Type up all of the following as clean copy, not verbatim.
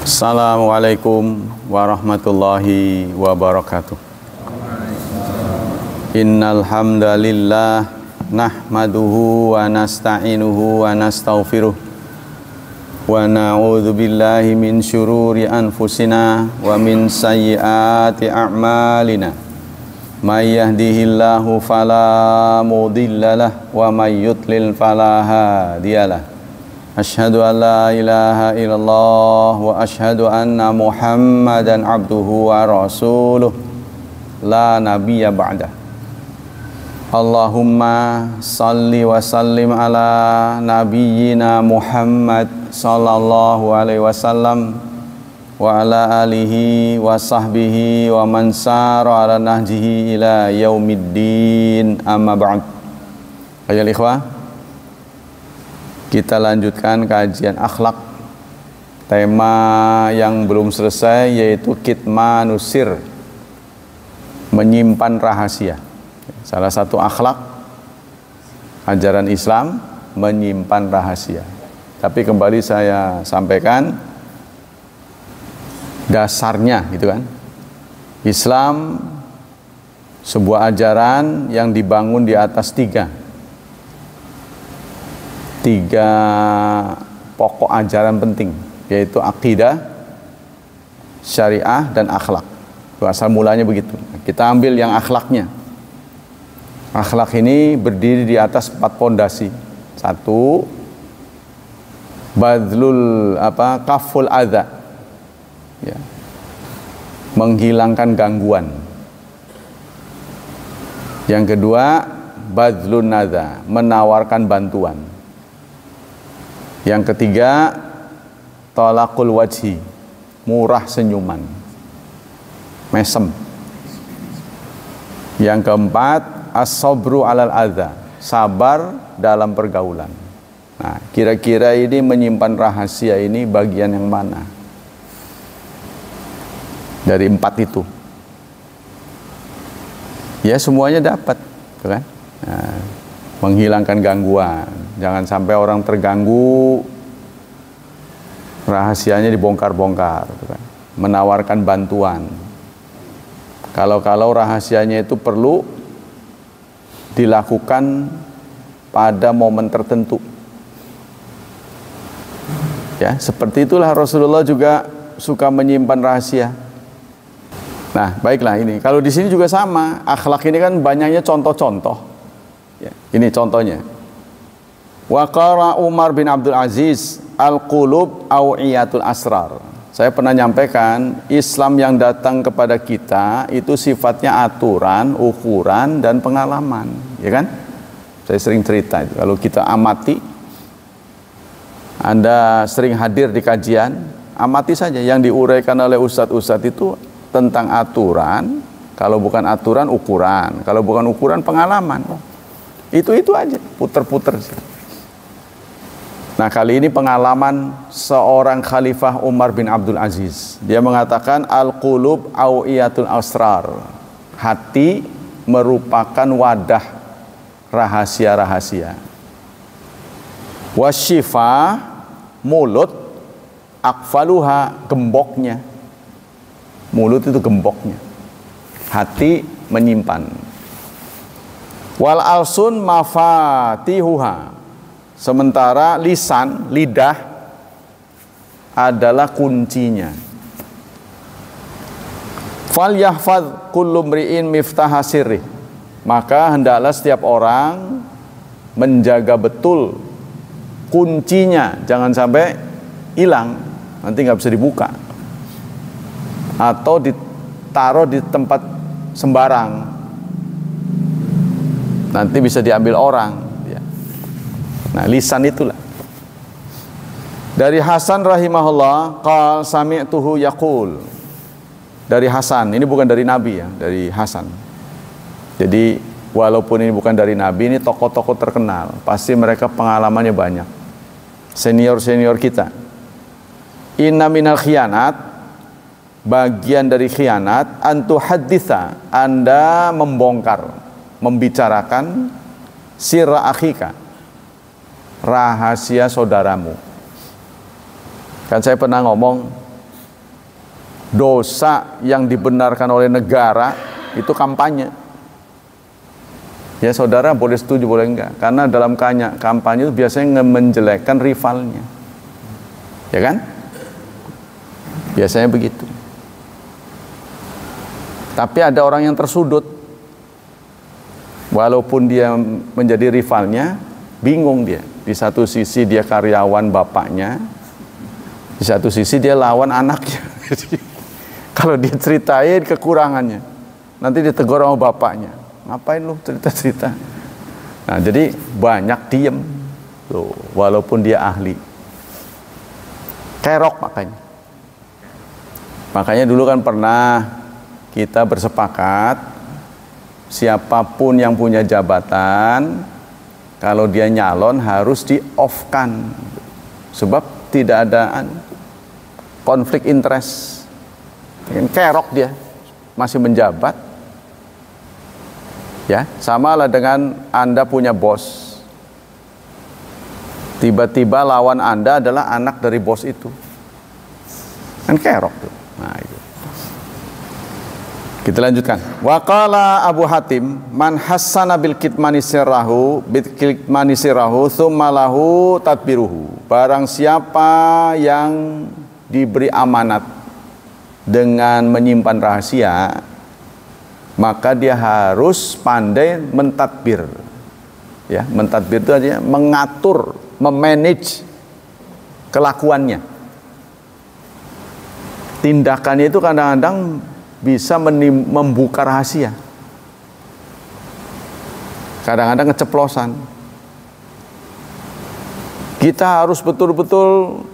Assalamualaikum warahmatullahi wabarakatuh. Innal hamdalillah nahmaduhu wa nasta'inuhu wa nastaghfiruh wa na'udzu billahi min syururi anfusina wa min sayyiati a'malina. May yahdihillahu fala mudhillalah wa may yudlil fala hadiyalah. Asyhadu an la ilaha illallah wa asyhadu anna Muhammadan abduhu wa rasuluh la nabiyya ba'dah. Allahumma salli wa sallim ala nabiyyina Muhammad sallallahu alaihi wasallam wa ala alihi wa sahbihi wa man sara ala nahjihi ila yaumiddin, amma ba'd. Ayol ikhwah, kita lanjutkan kajian akhlak. Tema yang belum selesai yaitu kitmanus sir, menyimpan rahasia. Salah satu akhlak ajaran Islam menyimpan rahasia. Tapi kembali saya sampaikan dasarnya gitu kan. Islam sebuah ajaran yang dibangun di atas tiga pokok ajaran penting, yaitu akidah, syariah, dan akhlak. Itu asal mulanya begitu. Kita ambil yang akhlaknya. Akhlak ini berdiri di atas 4 pondasi. 1, kaful adza, ya, menghilangkan gangguan. Yang kedua, badlun nadza, menawarkan bantuan. Yang ketiga, talaqul wajhi, murah senyuman, mesem. Yang keempat, as-sabru alal adza, sabar dalam pergaulan. Nah, kira-kira ini menyimpan rahasia ini bagian yang mana dari 4 itu? Ya, semuanya dapat, kan? Nah, menghilangkan gangguan, jangan sampai orang terganggu, rahasianya dibongkar-bongkar, kan? Menawarkan bantuan, kalau rahasianya itu perlu dilakukan pada momen tertentu, ya, seperti itulah Rasulullah juga suka menyimpan rahasia. Nah, baiklah, ini kalau di sini juga sama. Akhlak ini kan banyaknya contoh-contoh. Ya, ini contohnya. Wa qara Umar bin Abdul Aziz al-qulub awiyatul asrar. Saya pernah nyampaikan, Islam yang datang kepada kita itu sifatnya aturan, ukuran, dan pengalaman, ya kan? Saya sering cerita itu. Kalau kita amati, Anda sering hadir di kajian, amati saja yang diuraikan oleh ustadz-ustadz itu tentang aturan. Kalau bukan aturan, ukuran. Kalau bukan ukuran, pengalaman. Itu aja, puter-puter. Nah, kali ini pengalaman seorang Khalifah Umar bin Abdul Aziz. Dia mengatakan al-qulub awiyatul asrar. Hati merupakan wadah rahasia-rahasia. Wasyifa, mulut, akfaluha, gemboknya. Mulut itu gemboknya. Hati menyimpan. Wal alsun mafatihuha, sementara lisan, lidah adalah kuncinya. Fal yahfaz kullu mri'in miftaha sirri, maka hendaklah setiap orang menjaga betul kuncinya, jangan sampai hilang, nanti nggak bisa dibuka atau ditaruh di tempat sembarang, nanti bisa diambil orang, ya. Nah, lisan itulah. Dari Hasan rahimahullah, qal sami'tuhu yaqul. Dari Hasan, ini bukan dari Nabi ya, dari Hasan. Jadi walaupun ini bukan dari Nabi, ini tokoh-tokoh terkenal, pasti mereka pengalamannya banyak. Senior-senior kita. Inna minal khianat, bagian dari khianat, antu haditha, Anda membongkar, membicarakan sirra akhika, rahasia saudaramu. Kan saya pernah ngomong, dosa yang dibenarkan oleh negara itu kampanye. Ya saudara boleh setuju boleh enggak, karena dalam kampanye itu biasanya menjelekkan rivalnya, ya kan? Biasanya begitu. Tapi ada orang yang tersudut, walaupun dia menjadi rivalnya, bingung dia. Di satu sisi dia karyawan bapaknya, di satu sisi dia lawan anaknya. Kalau dia ceritain kekurangannya, nanti ditegur sama bapaknya. Ngapain lu cerita-cerita? Nah, jadi banyak diem. Tuh, walaupun dia ahli. Kerok makanya. Makanya dulu kan pernah kita bersepakat, siapapun yang punya jabatan, kalau dia nyalon harus di-off-kan. Sebab tidak ada konflik interest. Kerok dia, masih menjabat. Ya, sama lah dengan Anda punya bos. Tiba-tiba lawan Anda adalah anak dari bos itu. Kan kerok tuh. Nah, itu. Kita lanjutkan. Wa qala Abu Hatim, man hassana bil kitmani sirrahu tsumma lahu tadbiruhu. Barang siapa yang diberi amanat dengan menyimpan rahasia, maka dia harus pandai mentadbir. Ya, mentadbir itu artinya mengatur, memanage kelakuannya. Tindakannya itu kadang-kadang bisa membuka rahasia. Kadang-kadang keceplosan. Kita harus betul-betul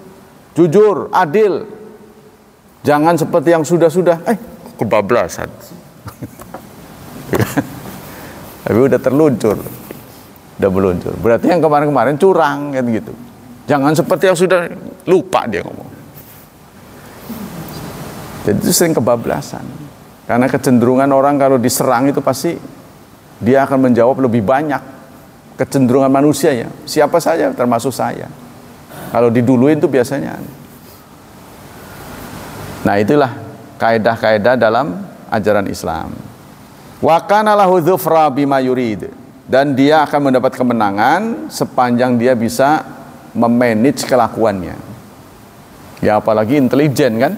jujur, adil. Jangan seperti yang sudah-sudah, kebablasan. Tapi udah terluncur, udah meluncur. Berarti yang kemarin-kemarin curang kan gitu. Jangan seperti yang sudah, lupa dia ngomong. Jadi itu sering kebablasan. Karena kecenderungan orang kalau diserang itu pasti dia akan menjawab lebih banyak. Kecenderungan manusia ya, siapa saja termasuk saya. Kalau diduluin itu biasanya. Nah itulah kaedah-kaedah dalam ajaran Islam. Wa kana lahu dzufra bima yurid, dan dia akan mendapat kemenangan sepanjang dia bisa memanage kelakuannya. Ya apalagi intelijen kan?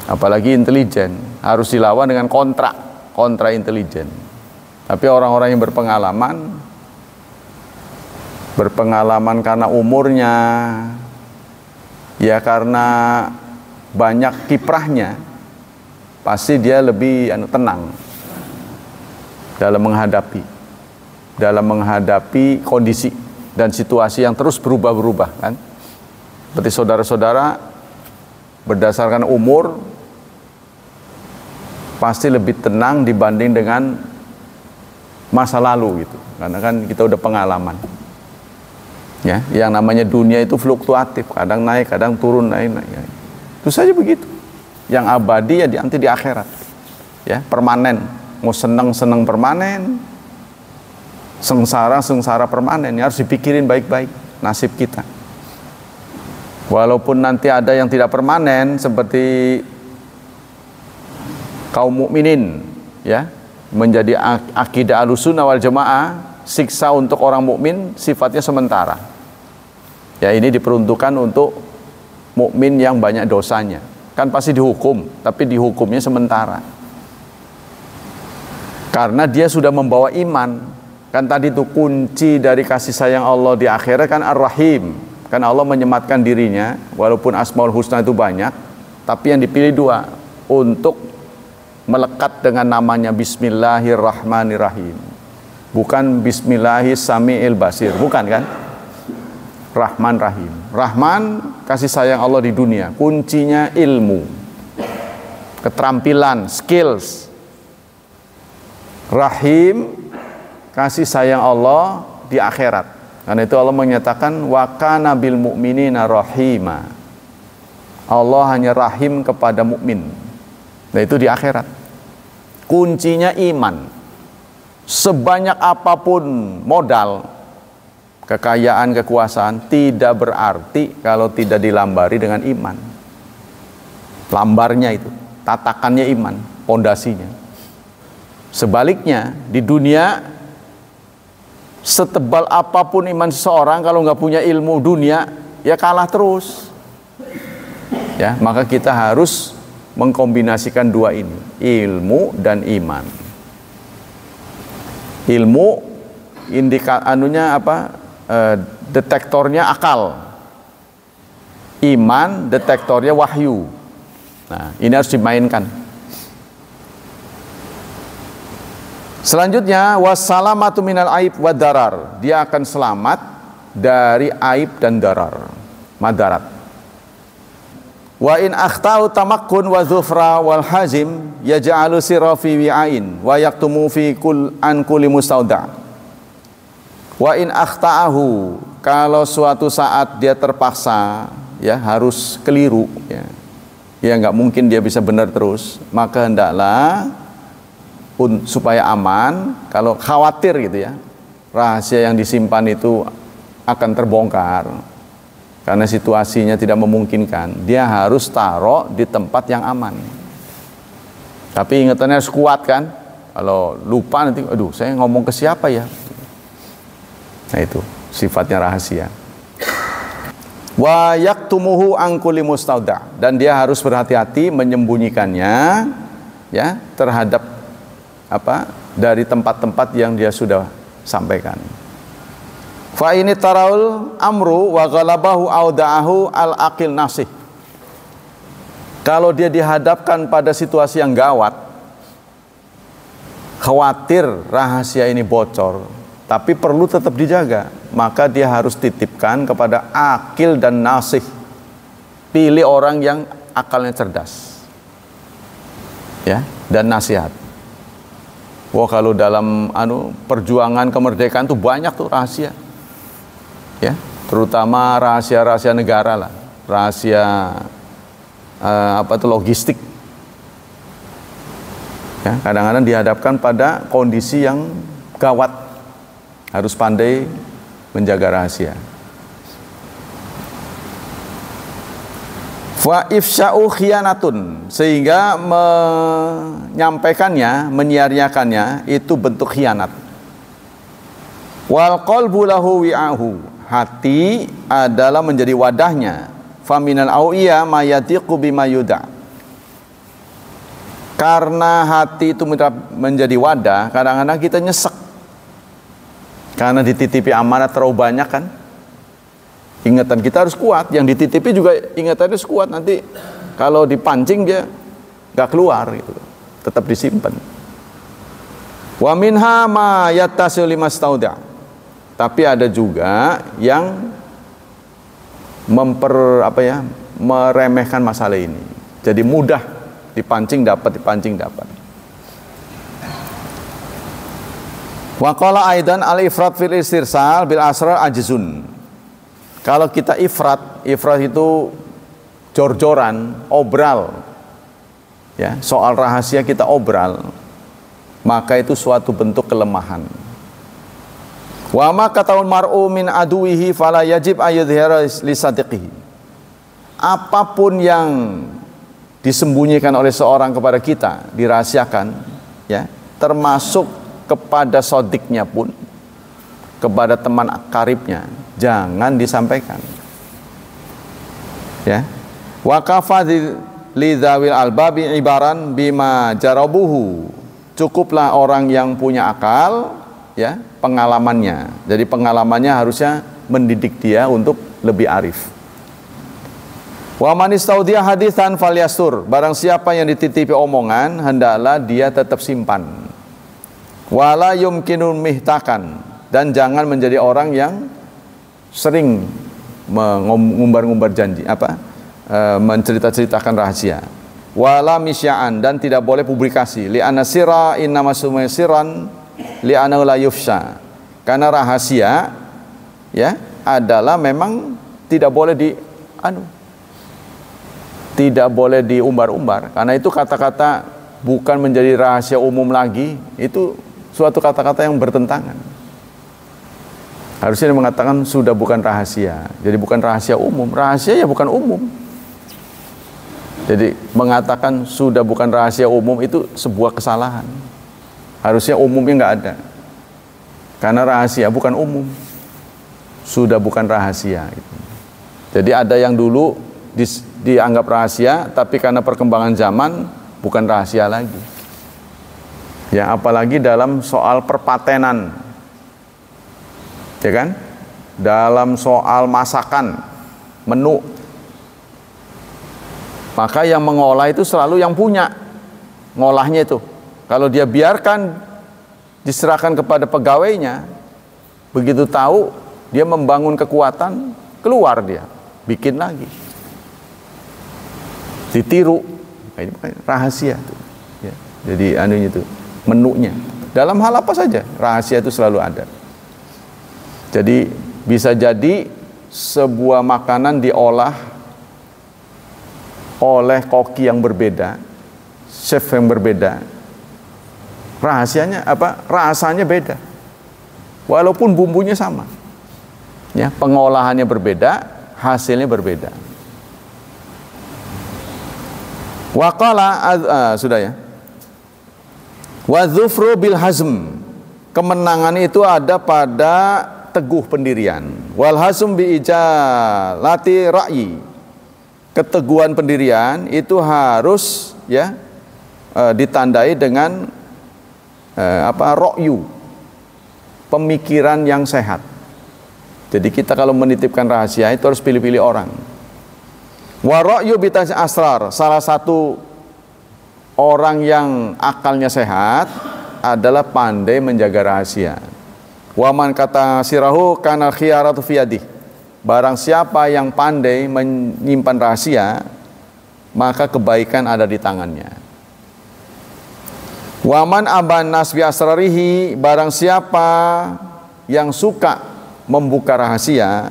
Apalagi intelijen harus dilawan dengan kontra intelijen. Tapi orang-orang yang berpengalaman karena umurnya, ya karena banyak kiprahnya, pasti dia lebih tenang dalam menghadapi kondisi dan situasi yang terus berubah-berubah kan. Seperti saudara-saudara berdasarkan umur pasti lebih tenang dibanding dengan masa lalu gitu. Karena kan kita udah pengalaman. Ya, yang namanya dunia itu fluktuatif, kadang naik, kadang turun, naik. Itu saja begitu. Yang abadi ya nanti di akhirat. Ya, permanen. Mau senang permanen, sengsara permanen. Ya, harus dipikirin baik-baik nasib kita. Walaupun nanti ada yang tidak permanen seperti kaum mukminin, ya, menjadi akidah Ahlussunnah wal Jamaah, siksa untuk orang mukmin sifatnya sementara. Ya, ini diperuntukkan untuk mukmin yang banyak dosanya. Kan pasti dihukum, tapi dihukumnya sementara. Karena dia sudah membawa iman. Kan tadi itu kunci dari kasih sayang Allah di akhirat kan Ar-Rahim. Kan Allah menyematkan dirinya, walaupun Asmaul Husna itu banyak, tapi yang dipilih dua, untuk melekat dengan namanya Bismillahirrahmanirrahim. Bukan Bismillahis-Sami'il Basir, bukan kan? Rahman Rahim. Rahman, kasih sayang Allah di dunia, kuncinya ilmu, keterampilan, skills. Rahim, kasih sayang Allah di akhirat. Karena itu Allah menyatakan wa kana bil mu'minina rahima. Allah hanya rahim kepada mukmin. Nah itu di akhirat. Kuncinya iman. Sebanyak apapun modal, kekayaan, kekuasaan tidak berarti kalau tidak dilambari dengan iman. lambarnya itu, tatakannya iman, pondasinya. Sebaliknya di dunia, setebal apapun iman seseorang, kalau nggak punya ilmu dunia, ya kalah terus. Ya, maka kita harus mengkombinasikan dua ini, ilmu dan iman. Ilmu detektornya akal. Iman detektornya wahyu. Nah, ini harus dimainkan. Selanjutnya wassalamatu minal aib wad darar. Dia akan selamat dari aib dan darar, madarat. Wa in akhtau tamakkun wa dhufra wal hazim yaj'alu sirra fi wi'ain wa yaktumu fi kulli mustauda. Wa in akhtaahu, kalau suatu saat dia terpaksa ya harus keliru ya nggak mungkin dia bisa benar terus, maka hendaklah supaya aman, kalau khawatir gitu ya rahasia yang disimpan itu akan terbongkar karena situasinya tidak memungkinkan, dia harus taruh di tempat yang aman. Tapi ingatannya harus kuat kan, kalau lupa nanti aduh saya ngomong ke siapa ya. Nah itu sifatnya rahasia. Wa yaktumuhu an kulli mustauda, dan dia harus berhati-hati menyembunyikannya ya terhadap dari tempat-tempat yang dia sudah sampaikan. Fa ini taraul amru wa ghalabahu auda'ahu al aqil nasih. Kalau dia dihadapkan pada situasi yang gawat, khawatir rahasia ini bocor, tapi perlu tetap dijaga, maka dia harus titipkan kepada akil dan nasih. Pilih orang yang akalnya cerdas ya, dan nasihat. Wah, kalau dalam perjuangan kemerdekaan tuh banyak tuh rahasia. Ya, terutama rahasia-rahasia negara lah, rahasia logistik. Ya, kadang-kadang dihadapkan pada kondisi yang gawat, harus pandai menjaga rahasia. Fa ifsya'u khiyanatun, sehingga menyampaikannya, menyiarkannya itu bentuk khianat. Wal qalbu lahu wi'ahu, hati adalah menjadi wadahnya. Faminal au'iya ma yatiqu bima yuda. Karena hati itu menjadi wadah, kadang-kadang kita nyesek karena dititipi amanat terlalu banyak kan. Ingatan kita harus kuat, yang dititipi juga ingatannya harus kuat, nanti kalau dipancing dia gak keluar gitu, tetap disimpan. Wa minha ma yattasil limastauda. Tapi ada juga yang meremehkan masalah ini. Jadi mudah dipancing dapat. Wa qala aidan al-ifrat fil istirsal bil asrar ajzun. Kalau kita ifrat itu jor-joran, obral. Ya, soal rahasia kita obral, maka itu suatu bentuk kelemahan. Wa ma kataul mar'u min aduwihi fala yajib ayudhira li sadiqihi. Apapun yang disembunyikan oleh seorang kepada kita, dirahasiakan ya, termasuk kepada sodiknya pun, kepada teman karibnya, jangan disampaikan. Ya. Wa kafa lidzawil albabi ibaran bima jarabuhu. Cukuplah orang yang punya akal ya, pengalamannya. Jadi pengalamannya harusnya mendidik dia untuk lebih arif. Wa man istaudiya haditsan falyastur. Barang siapa yang dititipi omongan, hendaklah dia tetap simpan. Wala yumkinun mihtakan, dan jangan menjadi orang yang sering mengumbar-ngumbar janji, mencerita-ceritakan rahasia. Wala misya'an, dan tidak boleh publikasi. Li'anna sirra innama summa sirran li'annahu la yufsha. Karena rahasia ya adalah memang tidak boleh tidak boleh diumbar-umbar. Karena itu kata-kata bukan menjadi rahasia umum lagi, itu suatu kata-kata yang bertentangan. Harusnya mengatakan sudah bukan rahasia. Jadi bukan rahasia umum. Rahasia ya bukan umum. Jadi mengatakan sudah bukan rahasia umum itu sebuah kesalahan. Harusnya umumnya nggak ada. Karena rahasia bukan umum. Sudah bukan rahasia. Jadi ada yang dulu dianggap rahasia, tapi karena perkembangan zaman bukan rahasia lagi. Ya, apalagi dalam soal perpatenan. Ya kan? Dalam soal masakan, menu. Maka yang mengolah itu selalu yang punya ngolahnya itu. Kalau dia biarkan diserahkan kepada pegawainya, begitu tahu dia membangun kekuatan, keluar dia, bikin lagi. Ditiru. Ini rahasia tuh. Ya. Jadi anunya itu, menunya. Dalam hal apa saja, rahasia itu selalu ada. Jadi bisa jadi sebuah makanan diolah oleh koki yang berbeda, chef yang berbeda. Rahasianya apa? Rasanya beda. Walaupun bumbunya sama. Ya, pengolahannya berbeda, hasilnya berbeda. Waqala sudah ya. Wa dzufru bil hazm. Kemenangan itu ada pada teguh pendirian. Wal hazm bi ijalati ra'yi. Keteguhan pendirian itu harus ya ditandai dengan ra'yu, pemikiran yang sehat. Jadi kita kalau menitipkan rahasia itu harus pilih-pilih orang. Wa ra'yu bi asrar. Salah satu orang yang akalnya sehat adalah pandai menjaga rahasia. Wa man kata sirahu kana khiyaratu fi yadihi. Barang siapa yang pandai menyimpan rahasia, maka kebaikan ada di tangannya. Waman aban nas bi asrarihi, barang siapa yang suka membuka rahasia,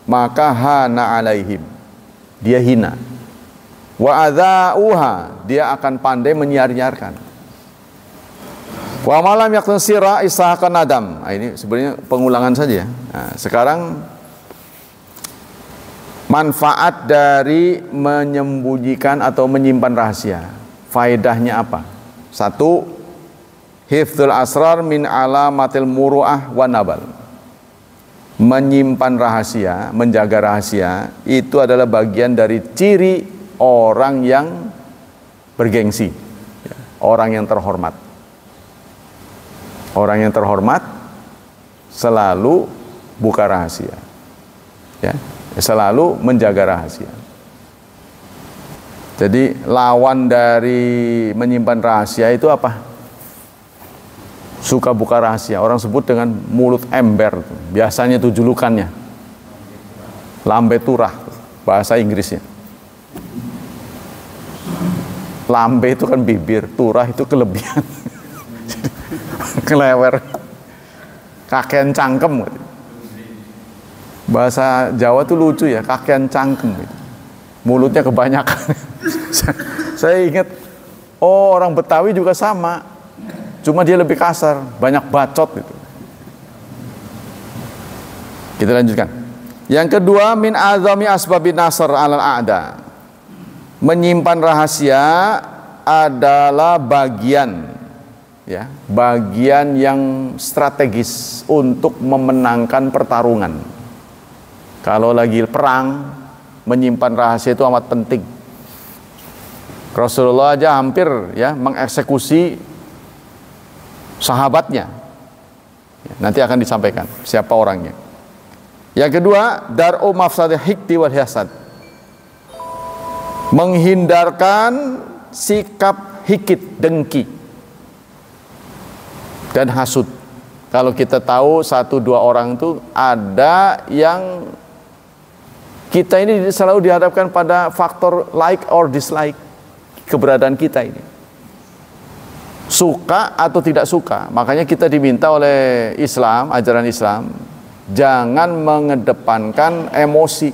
maka hana alaihim, dia hina. Wa adzauha, dia akan pandai menyiar-nyiarkan. Wa malam yaktasira isahakan nadam. Nah, ini sebenarnya pengulangan saja ya. Nah, sekarang manfaat dari menyembunyikan atau menyimpan rahasia. Faedahnya apa? Satu, hifdzul asrar min alamatil muru'ah wa nabal. Menyimpan rahasia, menjaga rahasia, itu adalah bagian dari ciri orang yang bergengsi, orang yang terhormat. Orang yang terhormat selalu buka rahasia, ya, selalu menjaga rahasia. Jadi lawan dari menyimpan rahasia itu apa? Suka buka rahasia. Orang sebut dengan mulut ember. Biasanya itu julukannya. Lambe turah, bahasa Inggrisnya. Lambe itu kan bibir, turah itu kelebihan. Kelewer. Kakean cangkem. Bahasa Jawa tuh lucu ya, kakean cangkem. Mulutnya kebanyakan. Saya ingat, oh orang Betawi juga sama, cuma dia lebih kasar, banyak bacot gitu. Kita lanjutkan. Yang kedua, min azami asbabin nasr alal a'da. Menyimpan rahasia adalah bagian, ya, bagian yang strategis untuk memenangkan pertarungan. Kalau lagi perang, menyimpan rahasia itu amat penting. Rasulullah aja hampir ya mengeksekusi sahabatnya. Nanti akan disampaikan siapa orangnya. Yang kedua, dar'u mafsadil hikdi wal hasad. Menghindarkan sikap hikid, dengki dan hasud. Kalau kita tahu satu dua orang itu ada yang kita ini selalu dihadapkan pada faktor like or dislike keberadaan kita ini. Suka atau tidak suka. Makanya kita diminta oleh Islam, ajaran Islam, jangan mengedepankan emosi.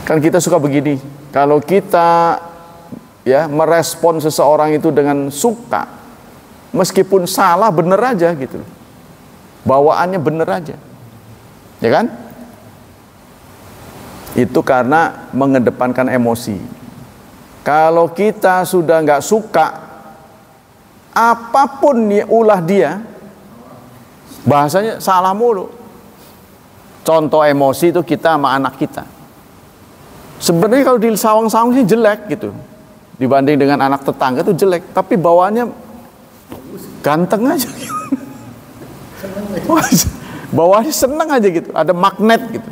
Kan kita suka begini. Kalau kita ya merespon seseorang itu dengan suka, meskipun salah bener aja gitu. Bawaannya bener aja. Ya kan? Itu karena mengedepankan emosi. Kalau kita sudah nggak suka, apapun ulah dia, bahasanya salah mulu. Contoh emosi itu kita sama anak kita. Sebenarnya kalau di sawang-sawang sih jelek gitu, dibanding dengan anak tetangga itu jelek, tapi bawaannya ganteng aja gitu. Bawaannya seneng aja gitu, ada magnet gitu.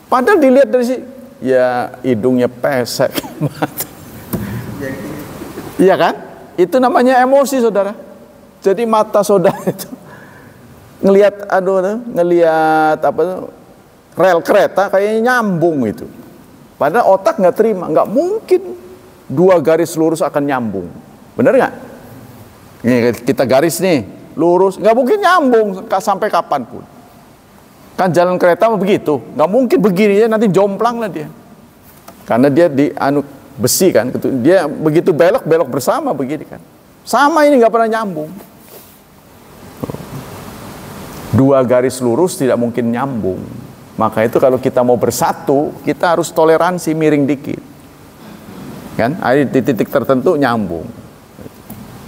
Padahal dilihat dari sini, ya hidungnya pesek. Iya kan? Itu namanya emosi, saudara. Jadi mata saudara itu ngelihat rel kereta kayaknya nyambung itu. Padahal otak nggak terima, nggak mungkin 2 garis lurus akan nyambung. Bener nggak? Ini kita garis nih, lurus, nggak mungkin nyambung sampai kapanpun. Kan jalan kereta begitu, nggak mungkin begini ya, nanti jomplang lah dia. Karena dia di besi kan, dia begitu belok bersama begini kan. Sama ini nggak pernah nyambung. 2 garis lurus tidak mungkin nyambung. Maka itu kalau kita mau bersatu, kita harus toleransi miring dikit. Kan? Di titik tertentu nyambung.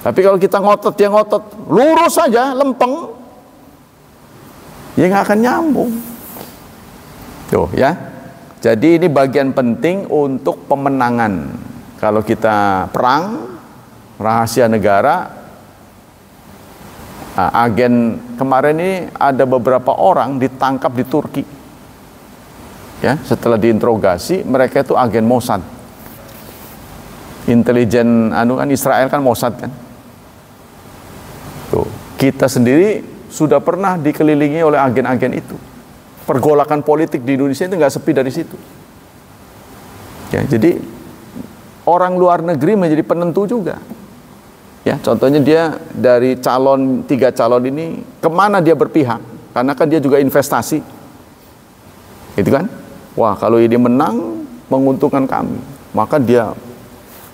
Tapi kalau kita ngotot, dia ngotot, lurus saja, lempeng, ya nggak akan nyambung. Tuh ya. Jadi ini bagian penting untuk pemenangan. Kalau kita perang, rahasia negara, agen kemarin ini ada beberapa orang ditangkap di Turki. Ya, setelah diinterogasi, mereka itu agen Mossad. Intelijen kan Israel kan Mossad kan. Tuh, kita sendiri sudah pernah dikelilingi oleh agen-agen itu. Pergolakan politik di Indonesia itu nggak sepi dari situ. Ya, jadi orang luar negeri menjadi penentu juga. Ya, contohnya dia dari 3 calon ini kemana dia berpihak? Karena kan dia juga investasi, gitu kan? Wah, kalau ini menang menguntungkan kami, maka dia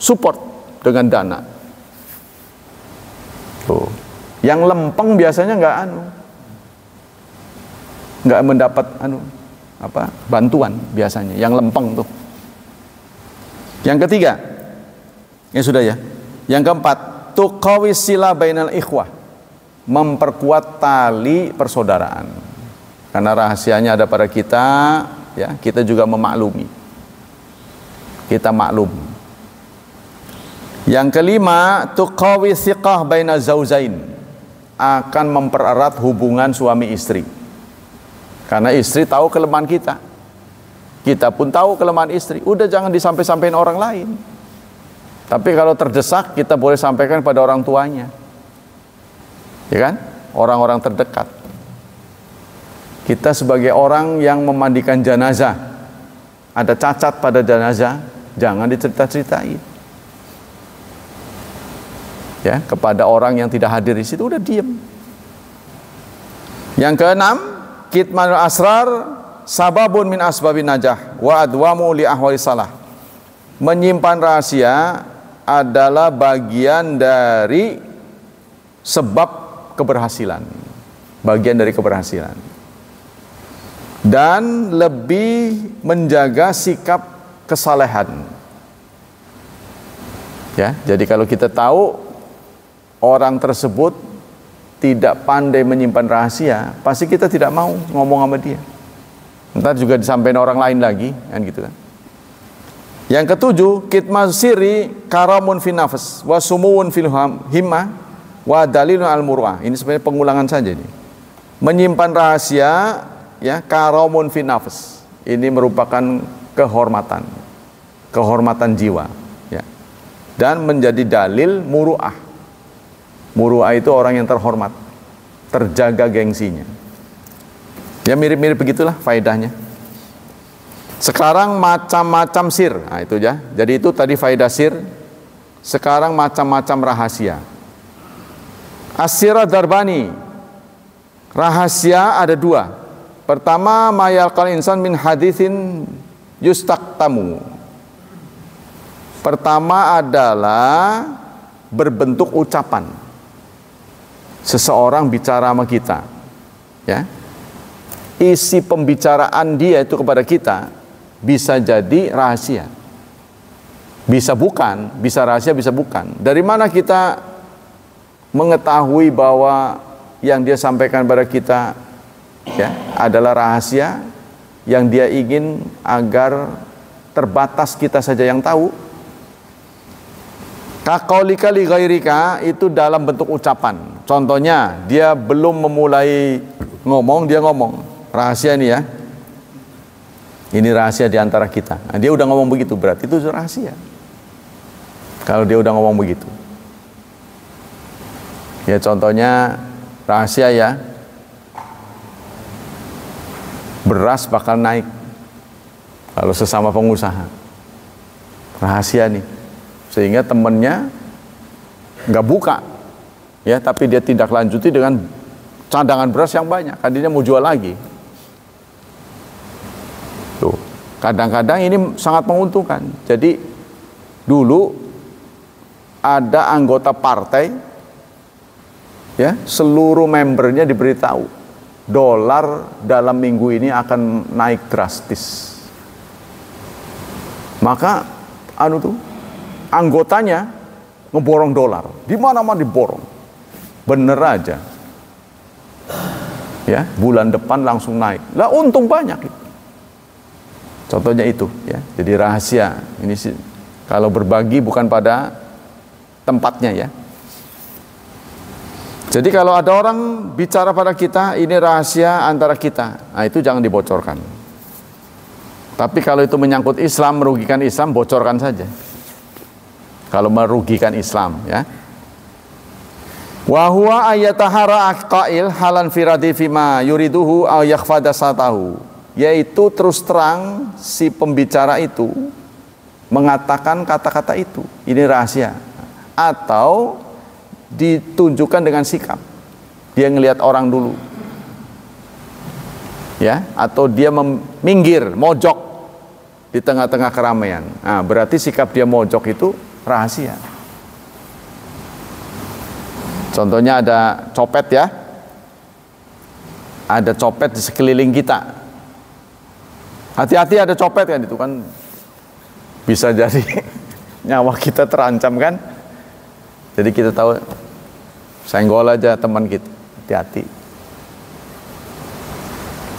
support dengan dana. Tuh, yang lempeng biasanya nggak mendapat bantuan biasanya, yang lempeng tuh. Yang ketiga, ya sudah ya. Yang keempat, tuqawis sila bainal ikhwah, memperkuat tali persaudaraan. Karena rahasianya ada pada kita, ya, kita juga memaklumi. Kita maklum. Yang kelima, tuqawis siqah baina zaujain, akan mempererat hubungan suami istri. Karena istri tahu kelemahan kita. Kita pun tahu kelemahan istri. Udah jangan disampaikan orang lain. Tapi kalau terdesak, kita boleh sampaikan pada orang tuanya. Ya kan? Orang-orang terdekat. Kita sebagai orang yang memandikan jenazah, ada cacat pada jenazah, jangan dicerita-ceritain. Ya, kepada orang yang tidak hadir di situ, udah diem. Yang keenam, kitmanul asrar sababun min asbabin najah wa adwamu li ahwali salah. Menyimpan rahasia adalah bagian dari sebab keberhasilan, bagian dari keberhasilan, dan lebih menjaga sikap kesalehan. Ya, jadi kalau kita tahu orang tersebut tidak pandai menyimpan rahasia, pasti kita tidak mau ngomong sama dia. Ntar juga disampaikan orang lain lagi, kan gitu kan. Yang ketujuh, kitman siri karamun fi nafs wa sumuun fil himmah wa dalilun al murwah. Ini sebenarnya pengulangan saja ini. Menyimpan rahasia, ya, karamun fi nafs. Ini merupakan kehormatan jiwa, ya. Dan menjadi dalil muruah. Muruah itu orang yang terhormat, terjaga gengsinya. Ya, mirip-mirip begitulah faedahnya. Sekarang macam-macam sir. Nah, itu ya. Jadi itu tadi faedah sir. Sekarang macam-macam rahasia. As-sirah darbani. Rahasia ada 2. Pertama, mayalqal insan min hadithin yustaktamu. Pertama adalah berbentuk ucapan. Seseorang bicara sama kita, ya. Isi pembicaraan dia itu kepada kita bisa jadi rahasia. Bisa bukan, bisa rahasia, bisa bukan. Dari mana kita mengetahui bahwa yang dia sampaikan pada kita ya adalah rahasia yang dia ingin agar terbatas kita saja yang tahu? Kaqaulika li ghairika itu dalam bentuk ucapan. Contohnya, dia belum memulai ngomong, dia ngomong. Rahasia ini ya. Ini rahasia di antara kita. Nah, dia udah ngomong begitu, berarti itu rahasia. Kalau dia udah ngomong begitu. Ya contohnya rahasia ya. Beras bakal naik. Kalau sesama pengusaha. Rahasia nih. Sehingga temennya nggak buka. Ya, tapi dia tindak lanjuti dengan cadangan beras yang banyak. Tadinya mau jual lagi. Tuh. Kadang-kadang ini sangat menguntungkan. Jadi dulu ada anggota partai, ya seluruh membernya diberitahu dolar dalam minggu ini akan naik drastis. Maka anggotanya ngeborong dolar, di mana-mana diborong, bener aja. Ya bulan depan langsung naik, lah untung banyak. Contohnya itu, ya jadi rahasia. Ini sih kalau berbagi bukan pada tempatnya ya. Jadi kalau ada orang bicara pada kita, ini rahasia antara kita, nah itu jangan dibocorkan. Tapi kalau itu menyangkut Islam, merugikan Islam, bocorkan saja. Kalau merugikan Islam ya. Wa huwa ayatahara aqail halan firadi fima yuriduhu aw yakhfada satahu, yaitu terus terang si pembicara itu mengatakan kata-kata itu, ini rahasia. Atau ditunjukkan dengan sikap, dia ngelihat orang dulu ya, atau dia minggir, mojok di tengah-tengah keramaian. Nah, berarti sikap dia mojok itu rahasia. Contohnya ada copet ya, ada copet di sekeliling kita. Hati-hati ada copet kan, itu kan bisa jadi nyawa kita terancam kan. Jadi kita tahu, senggol aja teman kita, hati-hati.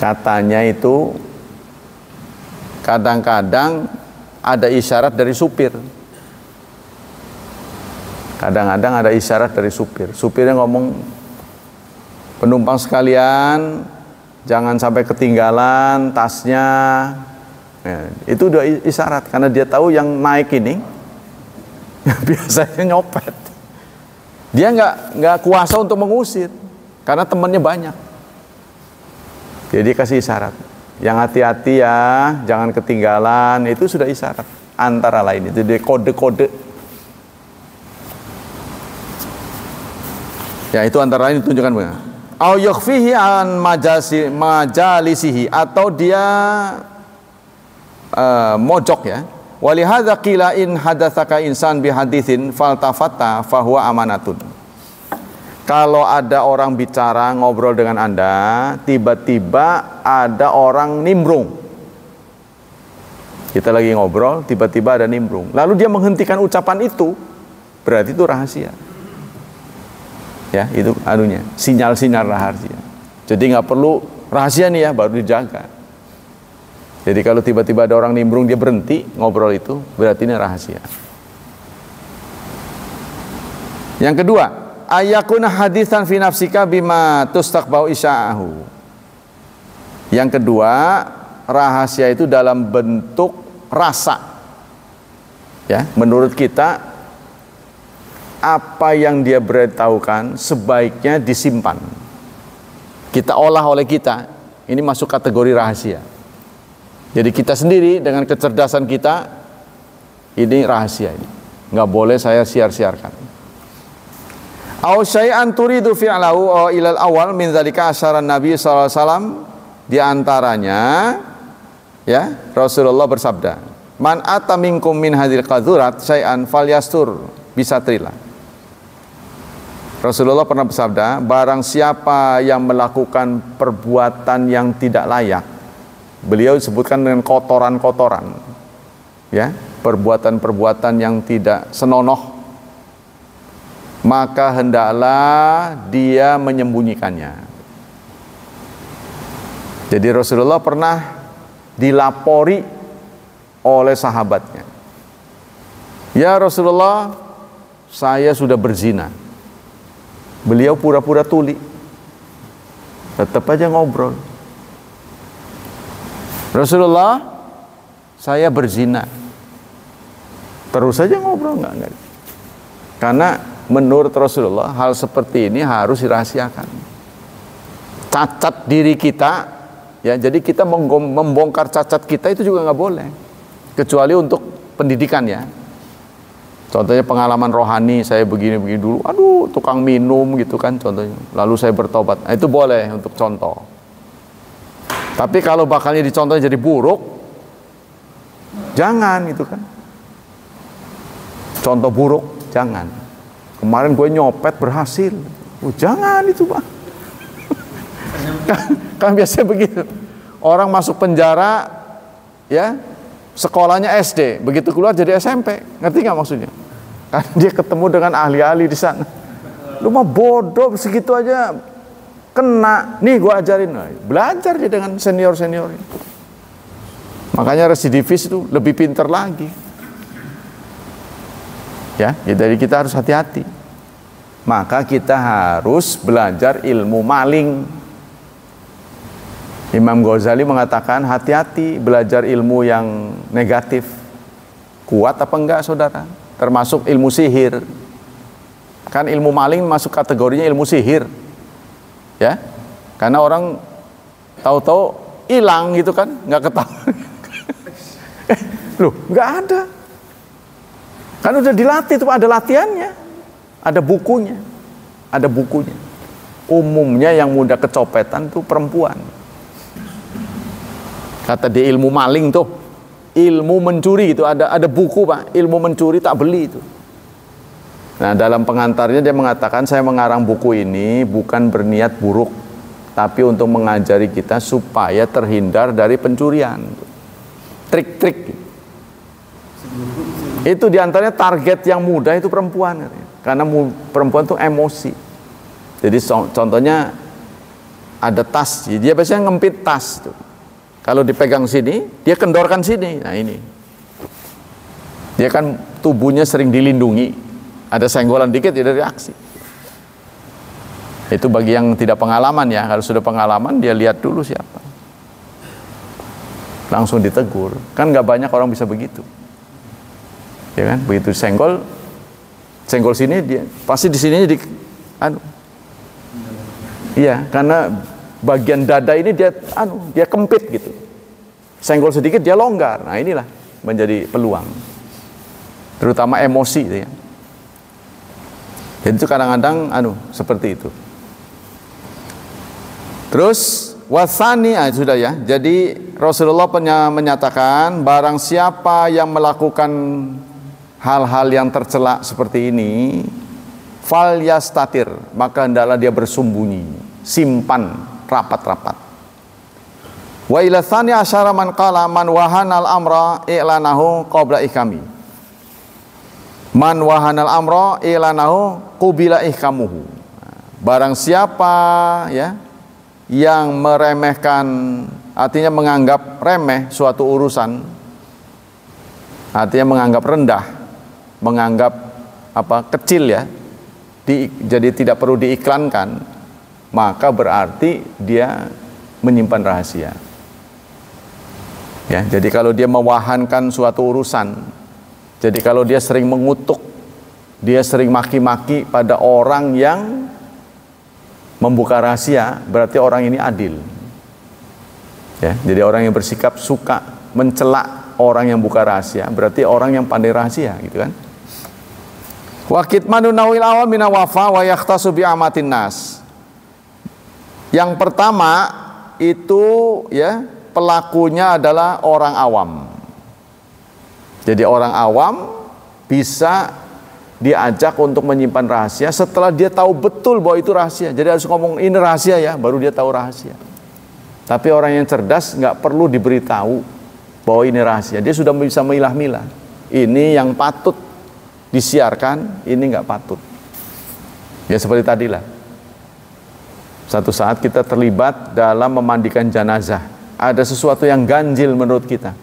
Katanya itu kadang-kadang ada isyarat dari supir. Kadang-kadang ada isyarat dari supir. Supirnya ngomong, penumpang sekalian, jangan sampai ketinggalan tasnya. Ya, itu udah isyarat, karena dia tahu yang naik ini biasanya nyopet. Dia nggak kuasa untuk mengusir karena temannya banyak. Jadi kasih isyarat, yang hati-hati ya, jangan ketinggalan. Itu sudah isyarat antara lain, itu dia kode-kode. Ya itu antara lain ditunjukkan bagaimana. Au yakhfihi an majalisihi, atau dia mojok ya. Walihadza qila in hadatsaka insan bihaditsin faltafatta fahuwa amanatun. Kalau ada orang bicara ngobrol dengan Anda, tiba-tiba ada orang nimbrung. Kita lagi ngobrol, tiba-tiba ada nimbrung. Lalu dia menghentikan ucapan itu, berarti itu rahasia. Ya, itu anunya, sinyal-sinyal rahasia. Jadi nggak perlu rahasia nih ya, baru dijaga. Jadi kalau tiba-tiba ada orang nimbrung, dia berhenti ngobrol itu, berarti ini rahasia. Yang kedua, ayakuna haditsan fi nafsika bima tustaqbau isya'ahu. Yang kedua, rahasia itu dalam bentuk rasa. Ya, menurut kita apa yang dia beritahukan sebaiknya disimpan. Kita olah oleh kita, ini masuk kategori rahasia. Jadi kita sendiri dengan kecerdasan kita, ini rahasia ini, nggak boleh saya siar-siarkan. Au syai'an turidu fi'lahu ilal awal min dzalika asyaran Nabi sallallahu alaihi wasallam, di antaranya ya Rasulullah bersabda, man ata minkum min hadhil qadzurat syai'an falyastur bisatrila. Rasulullah pernah bersabda, barang siapa yang melakukan perbuatan yang tidak layak beliau sebutkan dengan kotoran-kotoran, ya, perbuatan-perbuatan yang tidak senonoh, maka hendaklah dia menyembunyikannya. Jadi Rasulullah pernah dilapori oleh sahabatnya, ya Rasulullah, saya sudah berzina. Beliau pura-pura tuli, tetap aja ngobrol. Rasulullah, saya berzina. Terus saja ngobrol, enggak. Karena menurut Rasulullah hal seperti ini harus dirahasiakan. Cacat diri kita, ya, jadi kita membongkar cacat kita itu juga nggak boleh, kecuali untuk pendidikan, ya. Contohnya pengalaman rohani, saya begini-begini dulu, aduh tukang minum gitu kan contohnya, lalu saya bertobat, nah, itu boleh untuk contoh. Tapi kalau bakalnya dicontohnya jadi buruk, jangan gitu kan. Contoh buruk, jangan. Kemarin gue nyopet berhasil, jangan itu Pak. kan biasanya begitu. Orang masuk penjara, ya, sekolahnya SD, begitu keluar jadi SMP, ngerti nggak maksudnya? Kan dia ketemu dengan ahli-ahli di sana. Lu mah bodoh segitu aja kena, nih gue ajarin, belajar dia dengan senior-senior. Makanya residivis itu lebih pintar lagi, ya. Jadi kita harus hati-hati. Maka kita harus belajar ilmu maling. Imam Ghazali mengatakan hati-hati belajar ilmu yang negatif. Kuat apa enggak saudara? Termasuk ilmu sihir. Kan ilmu maling masuk kategorinya ilmu sihir, ya, karena orang tahu-tahu hilang gitu kan, nggak ketahuan. Loh, nggak ada, kan udah dilatih tuh, ada latihannya, ada bukunya, Umumnya yang mudah kecopetan tuh perempuan. Kata dia ilmu maling tuh, ilmu mencuri gitu, ada buku Pak, ilmu mencuri, tak beli itu. Nah, dalam pengantarnya dia mengatakan, saya mengarang buku ini bukan berniat buruk, tapi untuk mengajari kita supaya terhindar dari pencurian. Trik-trik. Itu diantaranya target yang mudah itu perempuan. Karena perempuan itu emosi. Jadi contohnya ada tas, dia biasanya ngempit tas. Kalau dipegang sini, dia kendorkan sini. Nah ini. Dia kan tubuhnya sering dilindungi. Ada senggolan dikit dia reaksi. Itu bagi yang tidak pengalaman, ya. Kalau sudah pengalaman dia lihat dulu siapa, langsung ditegur. Kan nggak banyak orang bisa begitu, ya kan? Begitu senggol sini, dia pasti di sininya iya, karena bagian dada ini dia kempit gitu. Senggol sedikit dia longgar. Nah inilah menjadi peluang, terutama emosi gitu, ya. Jadi itu kadang-kadang seperti itu. Terus wasani, sudah ya. Jadi Rasulullah menyatakan barang siapa yang melakukan hal-hal yang tercela seperti ini, fal yastatir, maka hendaklah dia bersembunyi, simpan rapat-rapat. Wa ila tsani asyara man qala man wahanal amra i'lanahu qabla ikami. Man wahanal amra i'lanahu qubila ihkamuhu. Barang siapa, ya, yang meremehkan, artinya menganggap remeh suatu urusan, artinya menganggap rendah, menganggap kecil, ya, jadi tidak perlu diiklankan, maka berarti dia menyimpan rahasia, ya. Jadi kalau dia mewahankan suatu urusan, jadi kalau dia sering mengutuk, dia sering maki-maki pada orang yang membuka rahasia, berarti orang ini adil, ya. Jadi orang yang bersikap suka mencela orang yang buka rahasia, berarti orang yang pandai rahasia, gitu kan. Wa kitmanu nawil awal mina wafa wa yakhtasu bi amatin nas. Yang pertama itu, ya, pelakunya adalah orang awam. Jadi orang awam bisa diajak untuk menyimpan rahasia setelah dia tahu betul bahwa itu rahasia. Jadi harus ngomong ini rahasia, ya, baru dia tahu rahasia. Tapi orang yang cerdas nggak perlu diberitahu bahwa ini rahasia. Dia sudah bisa milah-milah. Ini yang patut disiarkan, ini nggak patut. Ya seperti tadilah. Satu saat kita terlibat dalam memandikan jenazah. Ada sesuatu yang ganjil menurut kita.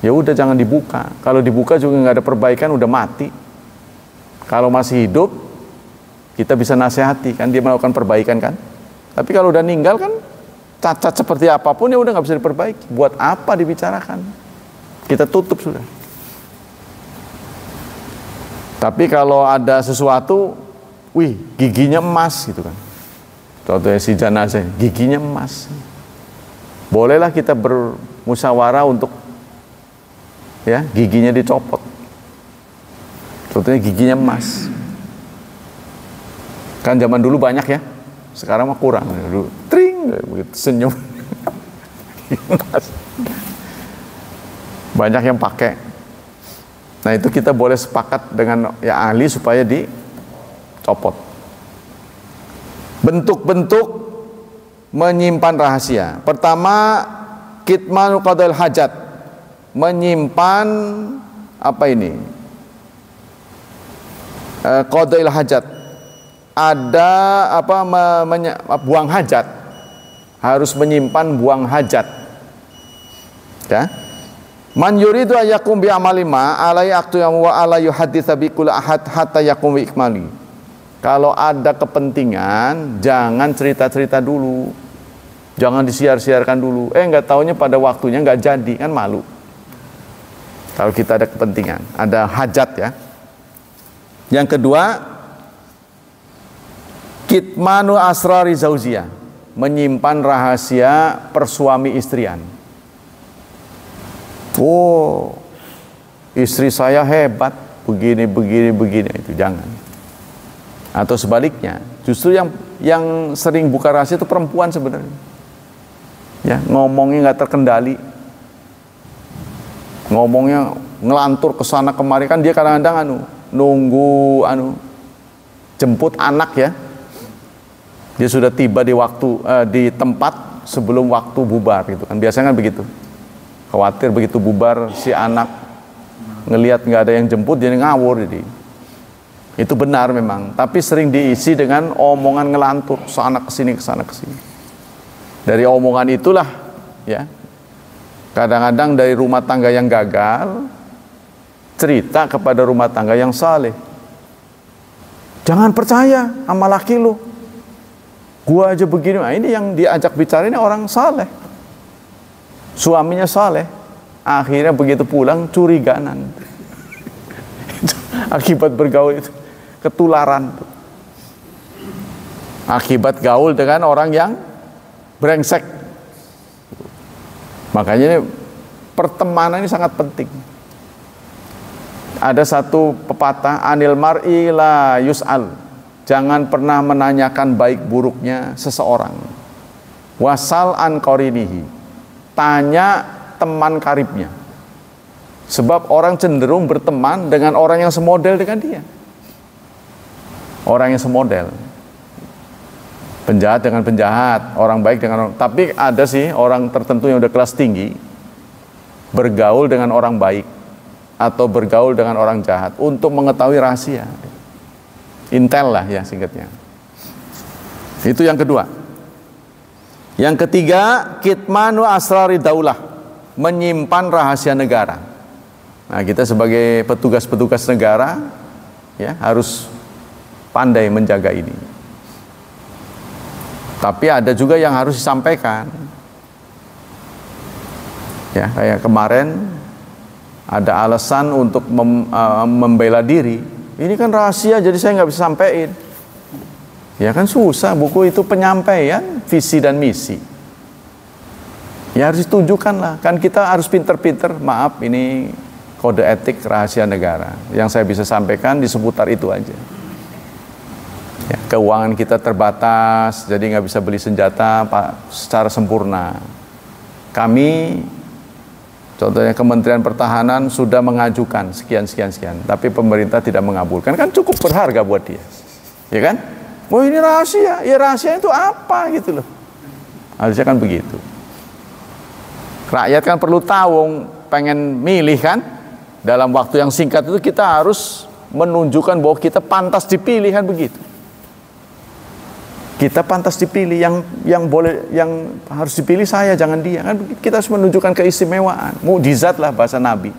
Ya udah jangan dibuka. Kalau dibuka juga nggak ada perbaikan, udah mati. Kalau masih hidup, kita bisa nasihati kan, dia melakukan perbaikan kan. Tapi kalau udah ninggal kan, cacat seperti apapun ya udah nggak bisa diperbaiki. Buat apa dibicarakan? Kita tutup sudah. Tapi kalau ada sesuatu, wih giginya emas gitu kan. Contohnya si jenazah, giginya emas. Bolehlah kita bermusyawarah untuk ya giginya dicopot. Contohnya giginya emas. Kan zaman dulu banyak ya. Sekarang mah kurang. Dulu tring begitu senyum. Banyak yang pakai. Nah, itu kita boleh sepakat dengan ya ahli supaya dicopot. Bentuk-bentuk menyimpan rahasia. Pertama, kitmanu qadail hajat. Menyimpan apa ini? Qadail hajat. Ada apa buang hajat. Harus menyimpan buang hajat. Ya. Man yuridu ayakum bi amalima alai aktu wa ala yuhadditsa bi kulli ahad hatta yakum bi ikmali. Kalau ada kepentingan, jangan cerita-cerita dulu. Jangan disiar-siarkan dulu. Enggak taunya pada waktunya enggak jadi, kan malu. Kalau kita ada kepentingan, ada hajat ya. Yang kedua, kitmanu asrari zauziyah, menyimpan rahasia persuami istrian. Oh, istri saya hebat, begini, itu jangan. Atau sebaliknya, justru yang sering buka rahasia itu perempuan sebenarnya. Ya, ngomongnya nggak terkendali, ngomongnya ngelantur ke sana kemari, kan dia kadang-kadang nunggu jemput anak ya. Dia sudah tiba di di tempat sebelum waktu bubar gitu kan. Biasanya kan begitu. Khawatir begitu bubar si anak ngelihat nggak ada yang jemput, jadi ngawur jadi. Itu benar memang, tapi sering diisi dengan omongan ngelantur sana kesini kesana kesini. Dari omongan itulah ya, kadang-kadang dari rumah tangga yang gagal cerita kepada rumah tangga yang saleh. Jangan percaya sama laki lu, gua aja begini. Nah, ini yang diajak bicara ini orang saleh, suaminya saleh. Akhirnya begitu pulang curiganan. Akibat bergaul itu ketularan. Akibat gaul dengan orang yang brengsek. Makanya ini, pertemanan ini sangat penting. Ada satu pepatah, anil mar'i la yus'al. Jangan pernah menanyakan baik buruknya seseorang. Wasal an qarinihi. Tanya teman karibnya. Sebab orang cenderung berteman dengan orang yang semodel dengan dia. Orang yang semodel. Penjahat dengan penjahat, orang baik dengan orang. Tapi ada sih orang tertentu yang udah kelas tinggi bergaul dengan orang baik atau bergaul dengan orang jahat untuk mengetahui rahasia. Intel lah ya singkatnya. Itu yang kedua. Yang ketiga, kitmanu asrari daulah, menyimpan rahasia negara. Nah, kita sebagai petugas-petugas negara ya harus pandai menjaga ini. Tapi ada juga yang harus disampaikan. Ya, kayak kemarin ada alasan untuk membela diri. Ini kan rahasia, jadi saya nggak bisa sampaikan. Ya kan susah, buku itu penyampaian visi dan misi. Ya harus ditunjukkan lah. Kan kita harus pinter-pinter. Maaf, ini kode etik rahasia negara. Yang saya bisa sampaikan di seputar itu aja. Ya, keuangan kita terbatas, jadi nggak bisa beli senjata secara sempurna. Kami, contohnya Kementerian Pertahanan sudah mengajukan sekian, tapi pemerintah tidak mengabulkan. Kan cukup berharga buat dia, ya kan? Oh ini rahasia, ya rahasia itu apa gitu loh? Harusnya kan begitu. Rakyat kan perlu tahu, pengen milih kan. Dalam waktu yang singkat itu kita harus menunjukkan bahwa kita pantas dipilih kan begitu. Kita pantas dipilih, yang harus dipilih saya, jangan dia. Kan kita harus menunjukkan keistimewaan. Mukjizat lah bahasa Nabi.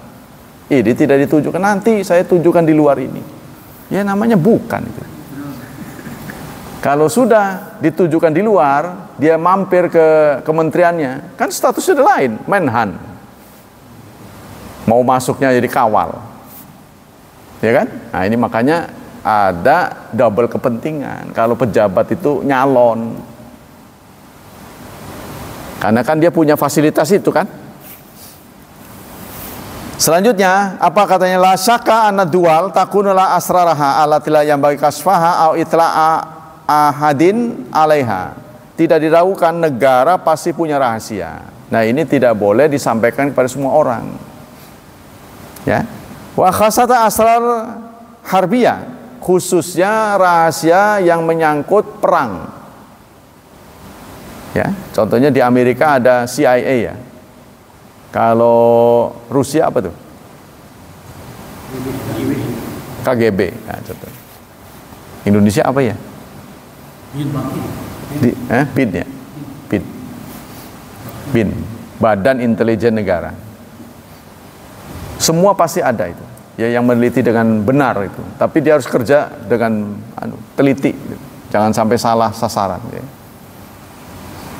Ini tidak ditujukan, nanti saya tunjukkan di luar ini. Ya namanya bukan itu. Kalau sudah ditujukan di luar, dia mampir ke kementeriannya, kan statusnya lain, Menhan. Mau masuknya jadi kawal. Ya kan? Nah ini makanya ada double kepentingan kalau pejabat itu nyalon. Karena kan dia punya fasilitas itu kan. Selanjutnya, apa katanya? La syaka anna dual takunula asraraha alatila yang bagi kasfaha au itla'a ahadin alaiha. Tidak diragukan negara pasti punya rahasia. Nah ini tidak boleh disampaikan kepada semua orang. Ya, wa khasata asrar harbiyah, khususnya rahasia yang menyangkut perang. Ya, contohnya di Amerika ada CIA ya. Kalau Rusia apa tuh? KGB. Nah, contoh. Indonesia apa ya? BIN ya. BIN. Badan Intelijen Negara. Semua pasti ada itu. Ya yang meneliti dengan benar itu. Tapi dia harus kerja dengan teliti. Gitu. Jangan sampai salah sasaran. Ya.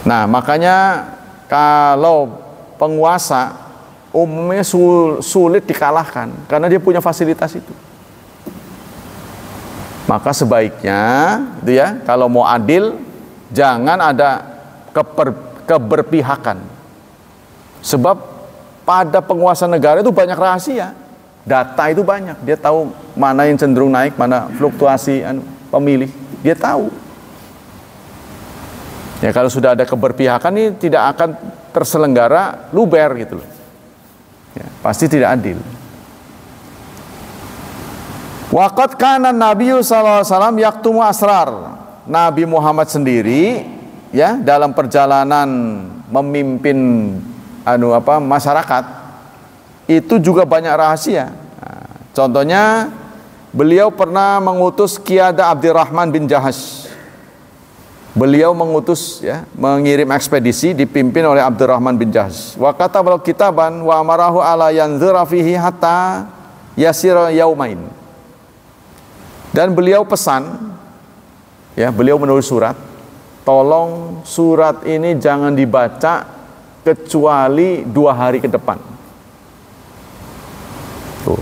Nah makanya kalau penguasa umumnya sulit dikalahkan karena dia punya fasilitas itu. Maka sebaiknya itu ya, kalau mau adil jangan ada keberpihakan. Sebab pada penguasa negara itu banyak rahasia. Data itu banyak. Dia tahu mana yang cenderung naik, mana fluktuasi pemilih. Dia tahu. Ya kalau sudah ada keberpihakan ini tidak akan terselenggara luber gitu loh. Ya, pasti tidak adil. Waqad kana Nabi sallallahu alaihi wasallam yaktumu asrar. Nabi Muhammad sendiri ya dalam perjalanan memimpin masyarakat itu juga banyak rahasia. Nah, contohnya beliau pernah mengutus Qiyada Abdurrahman bin Jahash. Beliau mengutus ya, mengirim ekspedisi dipimpin oleh Abdurrahman bin Jahash. Wa katabal kitaban wa amarahu ala yanzura fihi hatta yasira yaumain. Dan beliau pesan ya, beliau menulis surat, tolong surat ini jangan dibaca kecuali 2 hari ke depan. Tuh.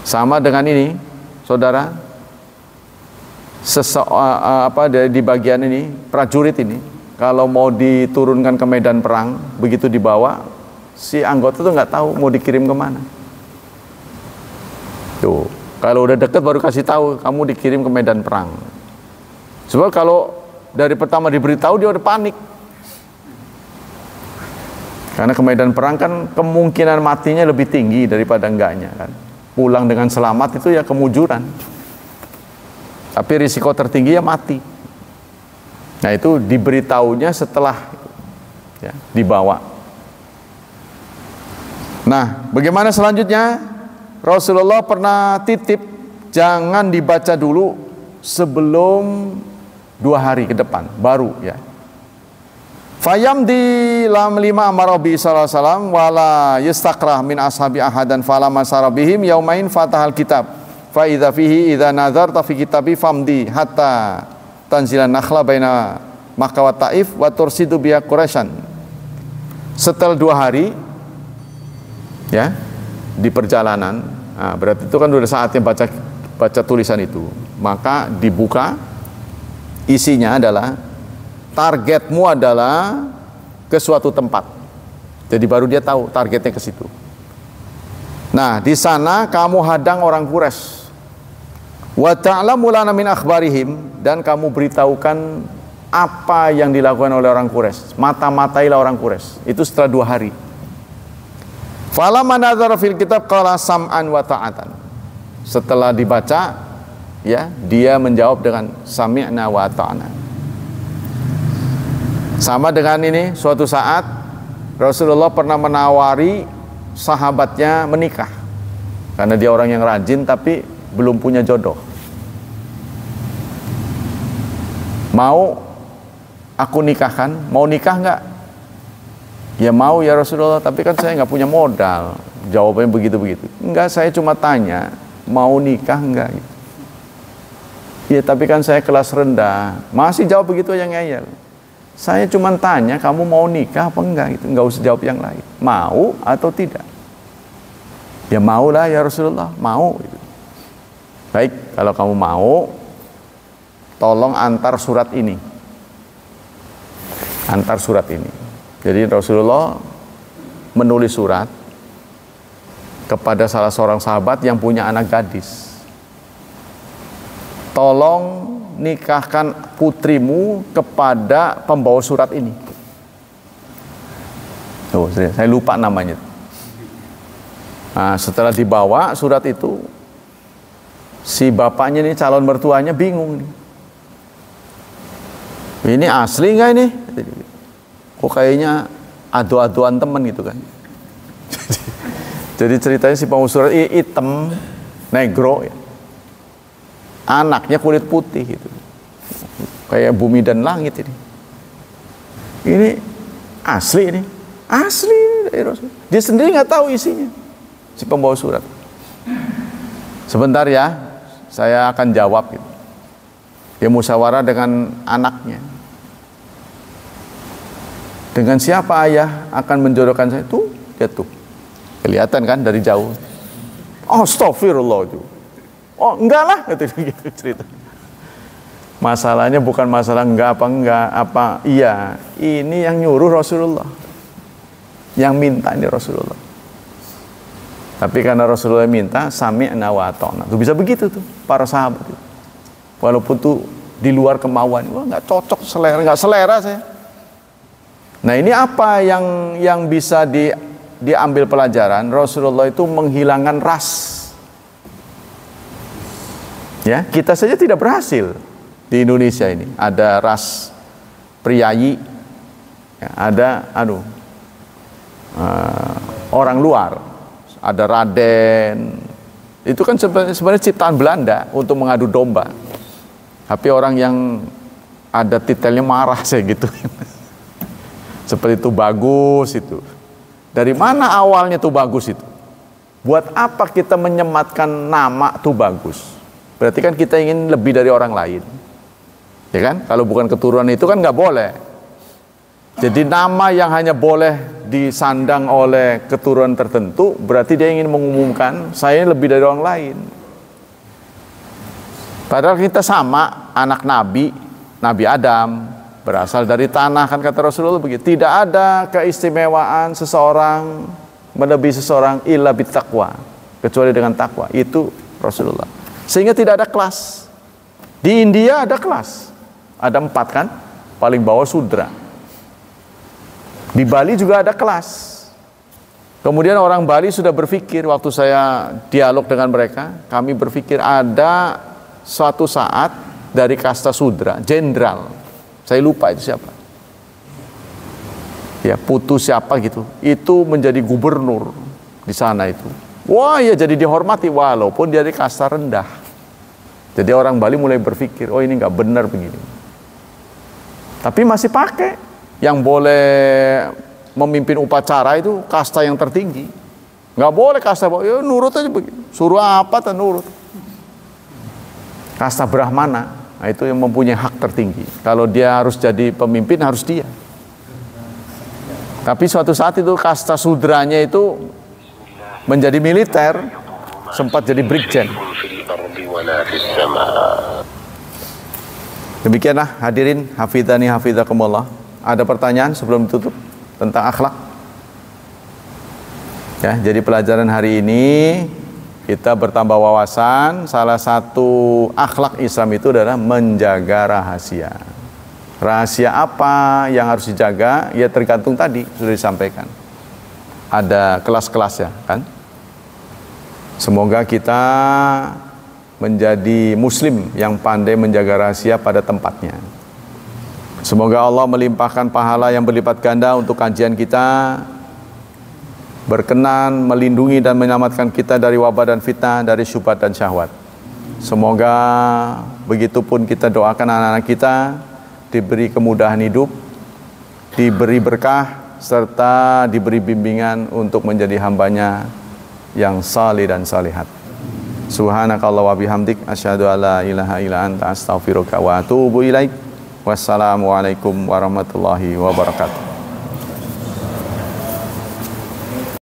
Sama dengan ini, saudara, di bagian ini, prajurit ini, kalau mau diturunkan ke medan perang, begitu dibawa, si anggota tuh nggak tahu mau dikirim kemana. Tuh, kalau udah deket baru kasih tahu, kamu dikirim ke medan perang. Sebab kalau dari pertama diberitahu dia udah panik. Karena ke medan perang kan kemungkinan matinya lebih tinggi daripada enggaknya kan. Pulang dengan selamat itu ya kemujuran. Tapi risiko tertinggi ya mati. Nah itu diberitahunya setelah ya, dibawa. Nah bagaimana selanjutnya? Rasulullah pernah titip jangan dibaca dulu sebelum 2 hari ke depan baru ya. Fayam di lam 5 amarabi sallallahu alaihi wasallam wala yastakrah min ashabi ahadan fala masarabihim yaumain fatahal kitab fa idza fihi idza nazarta fi kitabi famdi hatta tanzilan nakhla baina Makkah wa Taif wa tursidu biya Quraisyan. Setelah 2 hari ya di perjalanan, nah, berarti itu kan sudah saatnya baca tulisan itu. Maka dibuka, isinya adalah targetmu adalah ke suatu tempat. Jadi baru dia tahu targetnya ke situ. Nah, di sana kamu hadang orang Quraisy. Wa ta'lamu lana min akhbarihim, dan kamu beritahukan apa yang dilakukan oleh orang Quraisy. Mata-matailah orang Quraisy. Itu setelah 2 hari. Falamma nazara fil kitab qala sam'an wa ta'atan. Setelah dibaca ya, dia menjawab dengan sami'na wa ta'ana. Sama dengan ini, suatu saat Rasulullah pernah menawari sahabatnya menikah karena dia orang yang rajin tapi belum punya jodoh. Mau aku nikahkan? Mau nikah nggak? Ya mau ya Rasulullah, tapi kan saya nggak punya modal. Jawabannya begitu-begitu. Enggak, saya cuma tanya, mau nikah nggak? Ya tapi kan saya kelas rendah. Masih jawab begitu aja ngeyel. Saya cuma tanya, kamu mau nikah apa enggak? Gitu. Enggak usah jawab yang lain. Mau atau tidak? Ya maulah ya Rasulullah, mau. Gitu. Baik, kalau kamu mau, tolong antar surat ini. Antar surat ini. Jadi Rasulullah menulis surat kepada salah seorang sahabat yang punya anak gadis. Tolong nikahkan putrimu kepada pembawa surat ini. Oh, saya lupa namanya. Nah, setelah dibawa surat itu, si bapaknya nih, calon mertuanya bingung nih. Ini asli nggak ini? Kok kayaknya adu-aduan temen gitu kan. Jadi ceritanya si pembawa surat hitam, negro ya. Anaknya kulit putih gitu. Kayak bumi dan langit ini. Ini asli ini. Asli dari Rasul. Dia sendiri nggak tahu isinya. Si pembawa surat. Sebentar ya, saya akan jawab gitu. Dia musyawarah dengan anaknya. Dengan siapa ayah akan menjodohkan saya? Tuh, dia tuh. Kelihatan kan dari jauh. Astagfirullah itu. Oh enggak lah, gitu cerita. Masalahnya bukan masalah enggak apa enggak, apa iya. Ini yang nyuruh Rasulullah, yang minta ini Rasulullah. Tapi karena Rasulullah minta, sami'na wa ata'na. Tuh bisa begitu tuh para sahabat. Walaupun tuh di luar kemauan, wah nggak cocok selera, nggak selera saya. Nah ini apa yang bisa diambil pelajaran? Rasulullah itu menghilangkan ras. Ya, kita saja tidak berhasil di Indonesia ini. Ada ras priayi, ya, ada orang luar, ada Raden. Itu kan sebenarnya ciptaan Belanda untuk mengadu domba. Tapi orang yang ada titelnya marah saya gitu. Seperti itu bagus itu. Dari mana awalnya tuh bagus itu? Buat apa kita menyematkan nama tuh bagus? Berarti kan kita ingin lebih dari orang lain, ya kan? Kalau bukan keturunan itu kan nggak boleh. Jadi nama yang hanya boleh disandang oleh keturunan tertentu, berarti dia ingin mengumumkan saya lebih dari orang lain. Padahal kita sama, anak Nabi Adam berasal dari tanah, kan kata Rasulullah begitu. Tidak ada keistimewaan seseorang melebihi seseorang illa bittaqwa, kecuali dengan takwa. Itu Rasulullah. Sehingga tidak ada kelas. Di India ada kelas. Ada 4 kan? Paling bawah Sudra. Di Bali juga ada kelas. Kemudian orang Bali sudah berpikir, waktu saya dialog dengan mereka, kami berpikir ada suatu saat dari kasta Sudra, jenderal. Saya lupa itu siapa. Ya, putu siapa gitu. Itu menjadi gubernur di sana itu. Wah ya jadi dihormati walaupun dia di kasta rendah. Jadi orang Bali mulai berpikir, oh ini nggak benar begini. Tapi masih pakai. Yang boleh memimpin upacara itu kasta yang tertinggi. Nggak boleh kasta bawah, ya nurut aja begitu. Suruh apa tak nurut. Kasta Brahmana, nah itu yang mempunyai hak tertinggi. Kalau dia harus jadi pemimpin harus dia. Tapi suatu saat itu kasta Sudranya itu menjadi militer, sempat jadi brigjen. Demikianlah hadirin hafidhani hafidhakumullah. Ada pertanyaan sebelum ditutup tentang akhlak? Ya, jadi pelajaran hari ini kita bertambah wawasan. Salah satu akhlak Islam itu adalah menjaga rahasia. Rahasia apa yang harus dijaga? Ya tergantung tadi sudah disampaikan. Ada kelas-kelasnya kan? Semoga kita menjadi muslim yang pandai menjaga rahasia pada tempatnya. Semoga Allah melimpahkan pahala yang berlipat ganda untuk kajian kita, berkenan melindungi dan menyelamatkan kita dari wabah dan fitnah, dari syubhat dan syahwat. Semoga begitupun kita doakan anak-anak kita diberi kemudahan hidup, diberi berkah, serta diberi bimbingan untuk menjadi hambanya yang salih dan salihat. Subhanakallah wa bihamdik, asyhadu alla ilaha illa anta, astaghfiruka wa atubu ilaik. Wassalamualaikum warahmatullahi wabarakatuh.